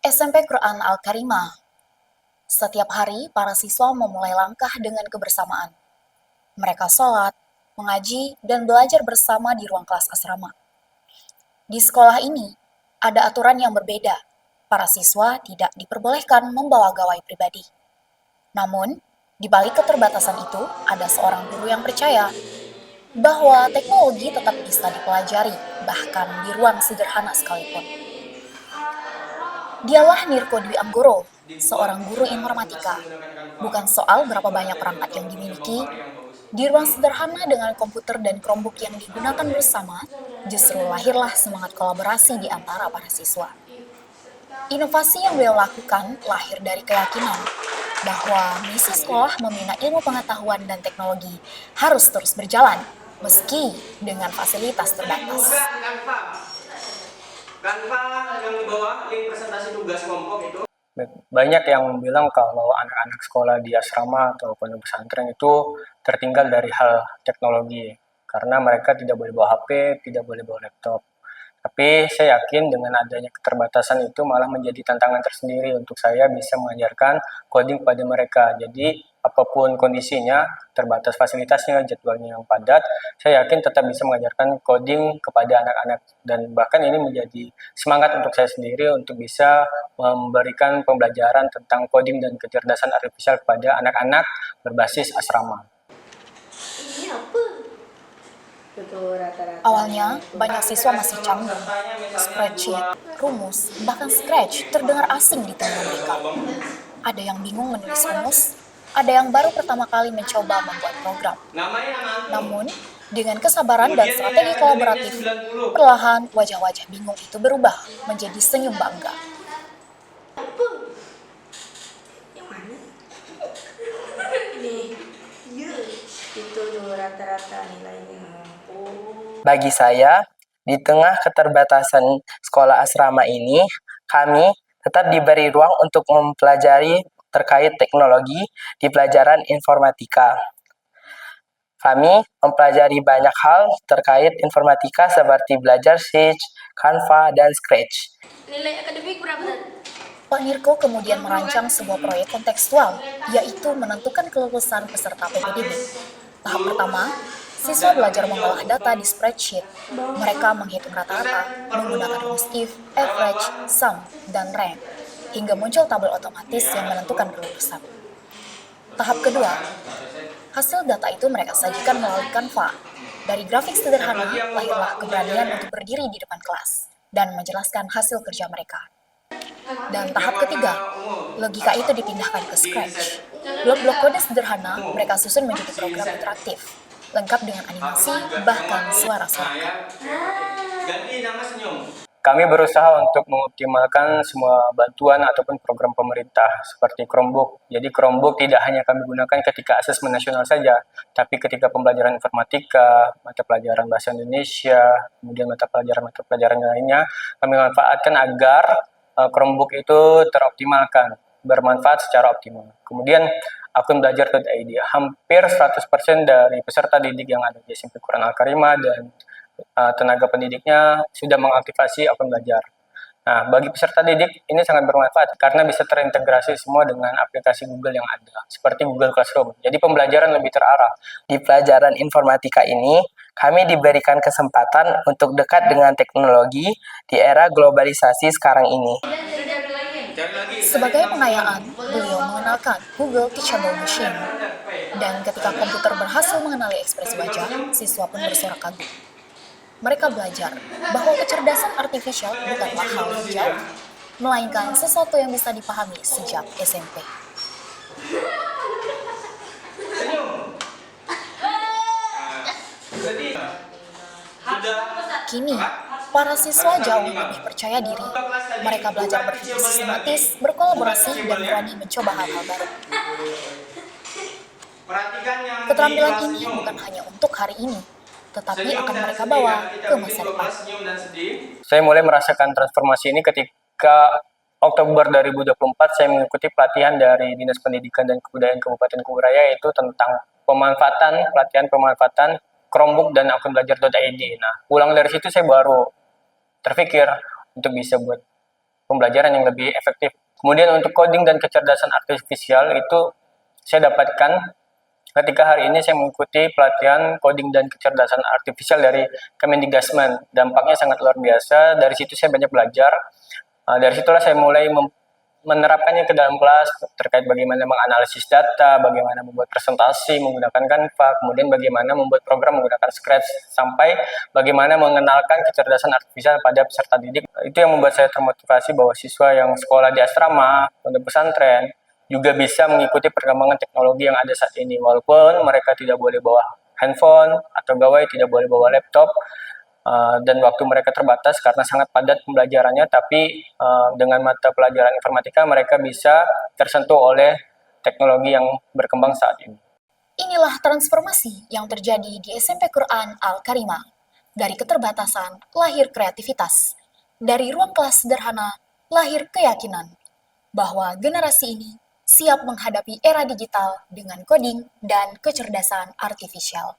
SMP Quran Al-Karimah. Setiap hari, para siswa memulai langkah dengan kebersamaan. Mereka sholat, mengaji, dan belajar bersama di ruang kelas asrama. Di sekolah ini, ada aturan yang berbeda. Para siswa tidak diperbolehkan membawa gawai pribadi. Namun, di balik keterbatasan itu, ada seorang guru yang percaya bahwa teknologi tetap bisa dipelajari, bahkan di ruang sederhana sekalipun. Dialah Nirko Dwi Anggoro, seorang guru informatika. Bukan soal berapa banyak perangkat yang dimiliki, di ruang sederhana dengan komputer dan Chromebook yang digunakan bersama, justru lahirlah semangat kolaborasi di antara para siswa. Inovasi yang beliau lakukan lahir dari keyakinan bahwa misi sekolah membina ilmu pengetahuan dan teknologi harus terus berjalan, meski dengan fasilitas terbatas. Canva yang di bawah link presentasi tugas kelompok itu. Banyak yang bilang kalau anak-anak sekolah di asrama atau pondok pesantren itu tertinggal dari hal teknologi karena mereka tidak boleh bawa HP, tidak boleh bawa laptop. Tapi saya yakin dengan adanya keterbatasan itu malah menjadi tantangan tersendiri untuk saya bisa mengajarkan coding kepada mereka. Jadi apapun kondisinya, terbatas fasilitasnya, jadwalnya yang padat, saya yakin tetap bisa mengajarkan coding kepada anak-anak. Dan bahkan ini menjadi semangat untuk saya sendiri untuk bisa memberikan pembelajaran tentang coding dan kecerdasan artifisial kepada anak-anak berbasis asrama. Awalnya, banyak siswa masih canggung. Spreadsheet, rumus, bahkan Scratch terdengar asing di telinga mereka. Ada yang bingung menulis rumus, ada yang baru pertama kali mencoba membuat program. Namun, dengan kesabaran dan strategi kolaboratif, perlahan wajah-wajah bingung itu berubah menjadi senyum bangga. Itu rata-rata nilainya. Bagi saya, di tengah keterbatasan sekolah asrama ini, kami tetap diberi ruang untuk mempelajari terkait teknologi di pelajaran informatika. Kami mempelajari banyak hal terkait informatika seperti belajar Scratch, Canva, dan Scratch. Nilai akademik berapa? Pak Nirko kemudian merancang sebuah proyek kontekstual, yaitu menentukan kelulusan peserta PPDB. Tahap pertama, siswa belajar mengolah data di spreadsheet. Mereka menghitung rata-rata menggunakan rumus if, average, sum, dan rank, hingga muncul tabel otomatis yang menentukan kelulusan. Tahap kedua, hasil data itu mereka sajikan melalui Canva. Dari grafik sederhana, lahirlah keberanian untuk berdiri di depan kelas dan menjelaskan hasil kerja mereka. Dan tahap ketiga, logika itu dipindahkan ke Scratch. Blok-blok kode sederhana mereka susun menjadi program interaktif, lengkap dengan animasi, bahkan suara-suara. Ganti nama senyum. Kami berusaha untuk mengoptimalkan semua bantuan ataupun program pemerintah seperti Chromebook. Jadi Chromebook tidak hanya kami gunakan ketika asesmen nasional saja, tapi ketika pembelajaran informatika, mata pelajaran bahasa Indonesia, kemudian mata pelajaran lainnya, kami manfaatkan agar Chromebook itu teroptimalkan, bermanfaat secara optimal. Kemudian akun belajar.id, hampir 100% dari peserta didik yang ada di SMP Quran Al-Karimah dan tenaga pendidiknya sudah mengaktifasi akun belajar. Nah, bagi peserta didik ini sangat bermanfaat karena bisa terintegrasi semua dengan aplikasi Google yang ada, seperti Google Classroom. Jadi pembelajaran lebih terarah. Di pelajaran informatika ini, kami diberikan kesempatan untuk dekat dengan teknologi di era globalisasi sekarang ini. Sebagai pengayaan, beliau mengenalkan Google Teachable Machine. Dan ketika komputer berhasil mengenali ekspresi wajah, siswa pun bersorak kagum. Mereka belajar bahwa kecerdasan artifisial bukanlah hal yang jauh, melainkan sesuatu yang bisa dipahami sejak SMP. Kini, para siswa jauh lebih percaya diri. Mereka belajar berpikir sistematis, berkolaborasi, dan berani mencoba hal-hal baru. Keterampilan ini bukan hanya untuk hari ini, tetapi akan mereka bawa ke masa depan. Saya mulai merasakan transformasi ini ketika Oktober 2024 saya mengikuti pelatihan dari Dinas Pendidikan dan Kebudayaan Kabupaten Kuburaya, yaitu tentang pelatihan pemanfaatan Chromebook dan akun belajar.id. Nah, pulang dari situ saya baru terpikir untuk bisa buat pembelajaran yang lebih efektif. Kemudian untuk coding dan kecerdasan artifisial itu saya dapatkan ketika hari ini saya mengikuti pelatihan coding dan kecerdasan artifisial dari Kemendikbudristek. Dampaknya sangat luar biasa. Dari situ saya banyak belajar. Dari situlah saya mulai menerapkannya ke dalam kelas terkait bagaimana menganalisis data, bagaimana membuat presentasi menggunakan Canva, kemudian bagaimana membuat program menggunakan Scratch, sampai bagaimana mengenalkan kecerdasan artifisial pada peserta didik. Itu yang membuat saya termotivasi bahwa siswa yang sekolah di asrama, pondok pesantren, juga bisa mengikuti perkembangan teknologi yang ada saat ini. Walaupun mereka tidak boleh bawa handphone atau gawai tidak boleh bawa laptop, dan waktu mereka terbatas karena sangat padat pembelajarannya, tapi dengan mata pelajaran informatika mereka bisa tersentuh oleh teknologi yang berkembang saat ini. Inilah transformasi yang terjadi di SMP Quran Al-Karimah. Dari keterbatasan, lahir kreativitas. Dari ruang kelas sederhana, lahir keyakinan bahwa generasi ini siap menghadapi era digital dengan coding dan kecerdasan artifisial.